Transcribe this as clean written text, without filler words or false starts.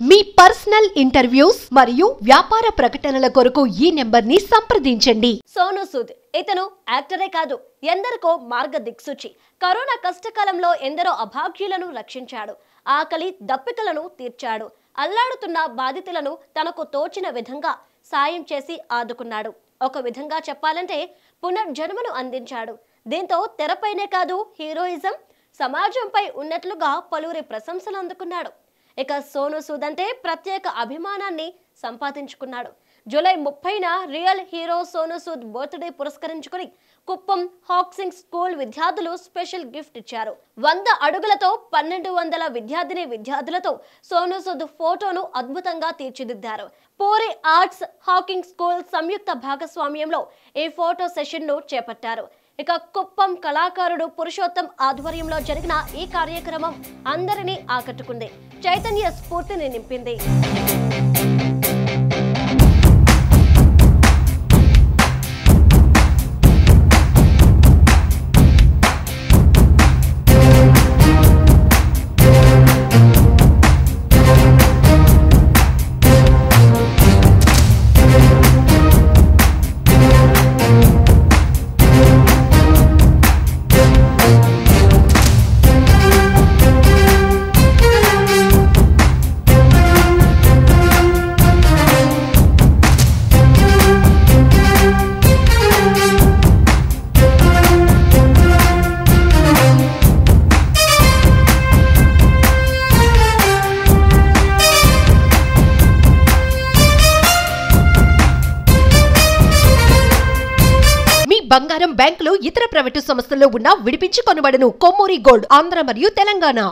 మీ personal interviews మరియు వ్యాపార ప్రకటనల కొరకు ఈ నెంబర్ని సంప్రదించండి. సోనూ సూద్ ఇతను యాక్టరే కాదు, ఎందరికో మార్గదిక్సూచి. కరోనా కష్టకాలంలో ఎందరో అభాగ్యులను రక్షించాడు. ఆకలి దప్పికలను తీర్చాడు. అల్లాడుతున్న బాధితులను తనకు తోచిన విధంగా సాయం చేసి ఆదుకున్నాడు. ఒక విధంగా చెప్పాలంటే పునర్జన్మను అందించాడు. దీంతో తెరపైనే కాదు, హీరోయిజం సమాజంపై ఉన్నట్లుగా పలువురి ప్రశంసలు అందుకున్నాడు. ఇక సోనూ సూద్ అంటే ప్రత్యేక అభిమానాన్ని సంపాదించుకున్నాడు. జూలై 30న real hero Sonu Sood birthday పురస్కరించుకుని కుప్పం హాక్సింగ్ స్కూల్ విద్యార్థులు స్పెషల్ గిఫ్ట్ ఇచ్చారు. 100 అడుగులతో 1200 విద్యార్థులతో సోనూ సూద్ ఫోటోను అద్భుతంగా తీర్చిదిద్దారు. పూరి ఆర్ట్స్ హాకింగ్ స్కూల్ సంయుక్త భాగస్వామ్యంలో ఈ ఫోటో సెషన్ ను చేపట్టారు. ఇక కుప్పం కళాకారుడు పురుషోత్తం ఆధ్వర్యంలో జరిగిన ఈ కార్యక్రమం అందరినీ ఆకట్టుకుంది, చైతన్య స్ఫూర్తిని నింపింది. బంగారం బ్యాంకులు ఇతర ప్రైవేటు సంస్థల్లో ఉన్న విడిపించి కొనబడను. కొమ్మూరి గోల్డ్, ఆంధ్ర మరియు తెలంగాణ.